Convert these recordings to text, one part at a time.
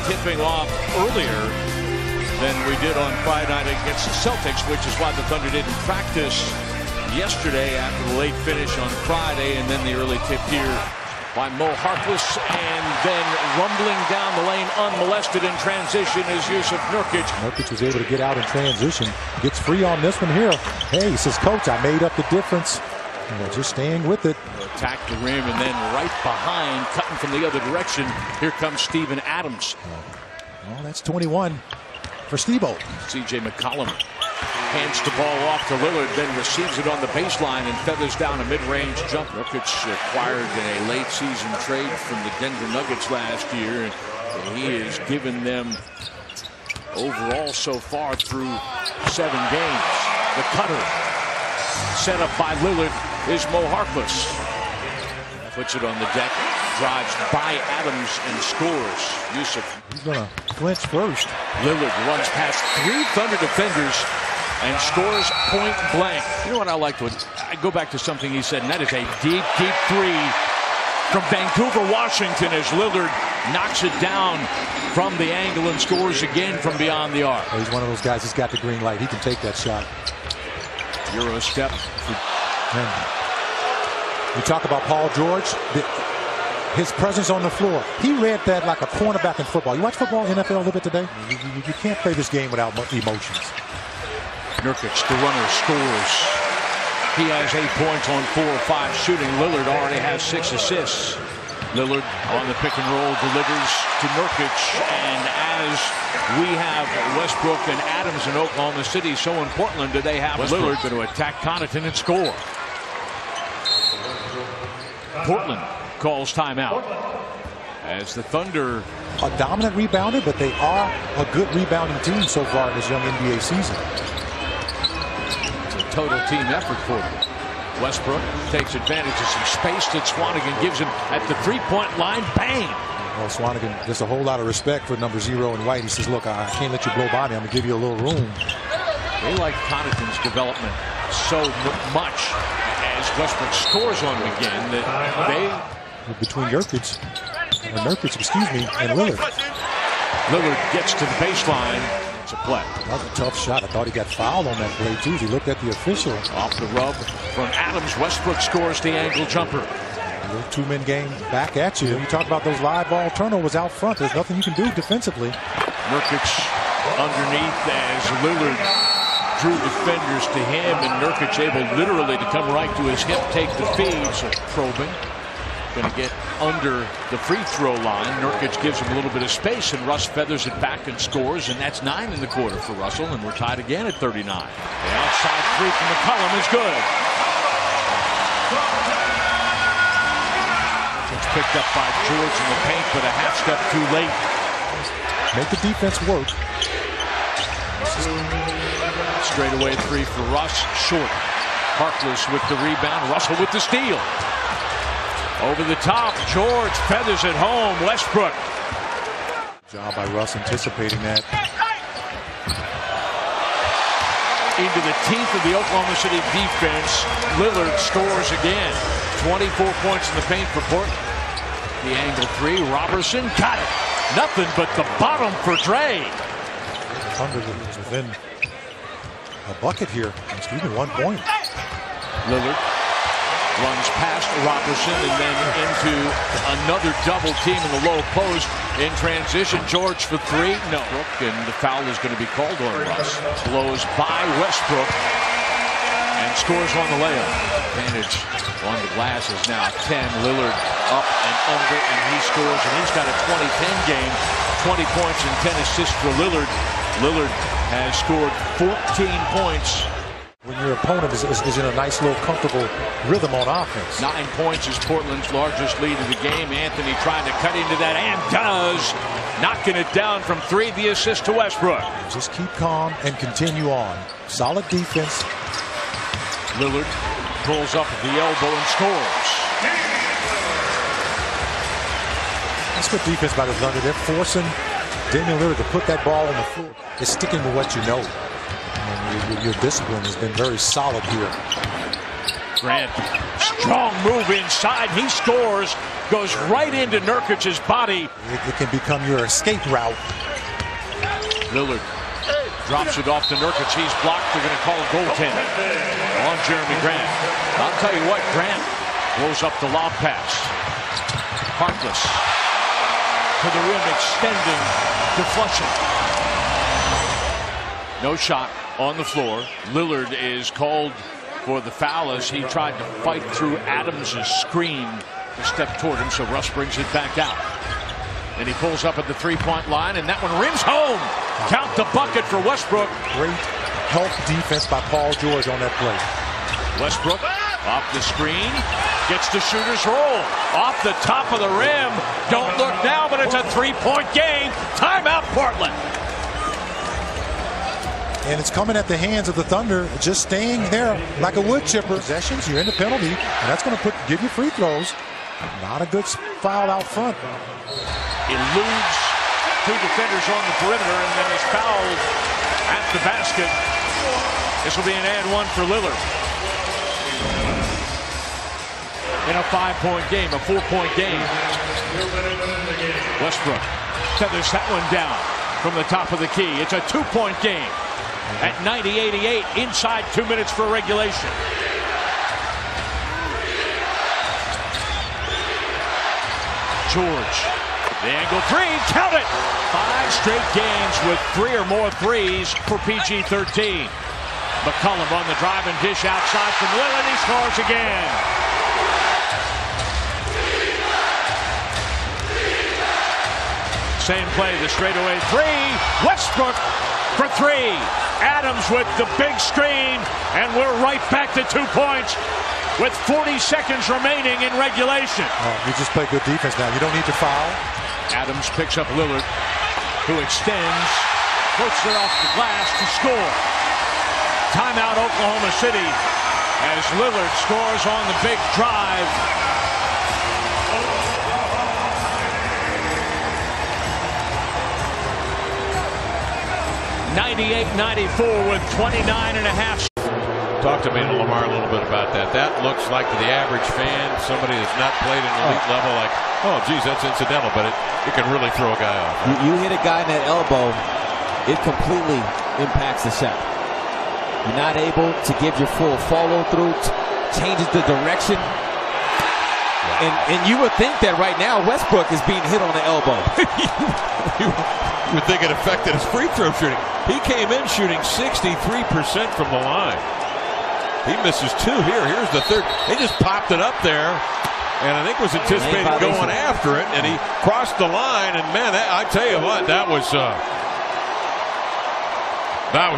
tipping off earlier than we did on Friday night against the Celtics, which is why the Thunder didn't practice yesterday after the late finish on Friday, and then the early tip here by Mo Harkless, and then rumbling down the lane unmolested in transition is Jusuf Nurkic. Nurkic was able to get out in transition. Gets free on this one here. Hey, he says, Coach, I made up the difference. And they're just staying with it. Attack the rim, and then right behind, cutting from the other direction, here comes Steven Adams. Well, that's 21 for Steve-O. C.J. McCollum hands the ball off to Lillard, then receives it on the baseline and feathers down a mid-range jump. Nurkic acquired in a late-season trade from the Denver Nuggets last year, and he has given them overall so far through 7 games. The cutter set up by Lillard is Mo Harkless. Puts it on the deck, drives by Adams and scores. Jusuf. He's going to clinch first. Lillard runs past 3 Thunder defenders and scores point blank. You know what I like? I go back to something he said, and that is a deep, deep three from Vancouver, Washington, as Lillard knocks it down from the angle and scores again from beyond the arc. Well, he's one of those guys who's got the green light. He can take that shot. Euro step. And we talk about Paul George, his presence on the floor. He read that like a cornerback in football. You watch football, NFL, a little bit today? You can't play this game without emotions. Nurkic, the runner, scores. He has 8 points on 4 or 5 shooting. Lillard already has 6 assists. Lillard on the pick and roll delivers to Nurkic, and as we have Westbrook and Adams in Oklahoma City, so in Portland do they have Lillard going to attack Connaughton and score. Portland calls timeout as the Thunder a dominant rebounder, but they are a good rebounding team so far in this young NBA season. It's a total team effort for them. Westbrook takes advantage of some space that Swanigan gives him at the three-point line. Bang! Well, Swanigan gets a whole lot of respect for number 0 in white. He says, look, I can't let you blow by me. I'm going to give you a little room. They like Connaughton's development so much as Westbrook scores on him again that they... Between Nurkic, and Lillard. Lillard gets to the baseline. It's a play. That was a tough shot. I thought he got fouled on that play, too. He looked at the official. Off the rub from Adams. Westbrook scores the angle jumper. A little 2-man game back at you. You talk about those live ball turnovers out front. There's nothing you can do defensively. Nurkic underneath as Lillard drew defenders to him, and Nurkic able literally to come right to his hip, take the feed. So probing. Going to get under the free throw line. Nurkic gives him a little bit of space, and Russ feathers it back and scores, and that's 9 in the quarter for Russell, and we're tied again at 39. The outside three from McCollum is good. It's picked up by George in the paint, but a half step too late. Make the defense work. Straightaway three for Russ, short. Harkless with the rebound, Russell with the steal. Over the top, George feathers it home. Westbrook. Job by Russ anticipating that. Into the teeth of the Oklahoma City defense. Lillard scores again. 24 points in the paint for Portland. The angle three, Robertson got it. Nothing but the bottom for Dre. Thunder is within a bucket here. Excuse me, 1 point. Lillard runs past Robertson and then into another double team in the low post in transition. George for 3. No. And the foul is going to be called on Russ. Blows by Westbrook and scores on the layup. Advantage on the glass is now 10. Lillard up and under, and he scores, and he's got a 20-10 game. 20 points and 10 assists for Lillard. Lillard has scored 14 points. When your opponent is in a nice little comfortable rhythm on offense. 9 points is Portland's largest lead of the game. Anthony trying to cut into that and does. Knocking it down from 3, the assist to Westbrook. Just keep calm and continue on. Solid defense. Lillard pulls up at the elbow and scores. That's good defense by the Thunder. They're forcing Damian Lillard to put that ball on the floor. It's sticking with what you know. And your discipline has been very solid here. Grant, strong move inside. He scores, goes right into Nurkic's body. It can become your escape route. Lillard drops it off to Nurkic. He's blocked. They're going to call a goaltending on Jeremy Grant. I'll tell you what, Grant blows up the lob pass. Harkless to the rim, extending to Flushing. No shot on the floor. Lillard is called for the foul as he tried to fight through Adams' screen to step toward him, so Russ brings it back out. And he pulls up at the three-point line, and that one rims home. Count the bucket for Westbrook. Great help defense by Paul George on that play. Westbrook off the screen, gets the shooter's roll. Off the top of the rim. Don't look now, but it's a three-point game. Timeout, Portland. And it's coming at the hands of the Thunder, just staying there like a wood chipper. Possessions, you're in the penalty, and that's going to give you free throws. Not a good foul out front. Eludes two defenders on the perimeter and then is fouled at the basket. This will be an and one for Lillard. In a 5-point game, a 4-point game. Westbrook feathers that one down from the top of the key. It's a 2-point game at 90-88 inside 2 minutes for regulation. George, the angle three, count it! 5 straight games with 3 or more threes for PG-13. McCollum on the drive and dish outside from Lillard. He scores again. Same play, the straightaway three. Westbrook for 3. Adams with the big screen, and we're right back to 2 points with 40 seconds remaining in regulation. You just play good defense now. You don't need to foul. Adams picks up Lillard, who extends, floats it off the glass to score. Timeout, Oklahoma City, as Lillard scores on the big drive. (98-94) with 29 and a half. Talk to me and Lamar a little bit about that. That looks like to the average fan, somebody that's not played at an elite level, like, oh, geez, that's incidental, but it can really throw a guy off. You hit a guy in that elbow, it completely impacts the shot. You're not able to give your full follow-through, changes the direction. And you would think that right now Westbrook is being hit on the elbow. You would think it affected his free throw shooting. He came in shooting 63% from the line. He misses 2 here. Here's the third. They just popped it up there, and I think was anticipating going after it, and he crossed the line. And man, I tell you what, that was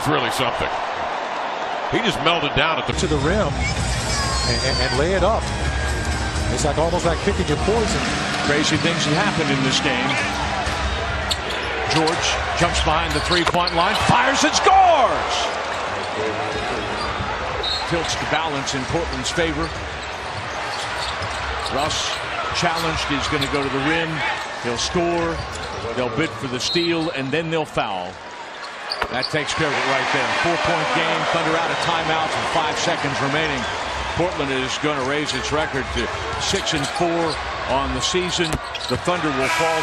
really something. He just melted down at the to the rim and lay it up. It's like almost like picking your poison. Crazy things have happened in this game. George jumps behind the three-point line, fires and scores! Tilts the balance in Portland's favor. Russ challenged. He's going to go to the rim. He'll score. They'll bid for the steal, and then they'll foul. That takes care of it right there. 4-point game. Thunder out of timeouts with 5 seconds remaining. Portland is going to raise its record to 6-4 on the season. The Thunder will fall.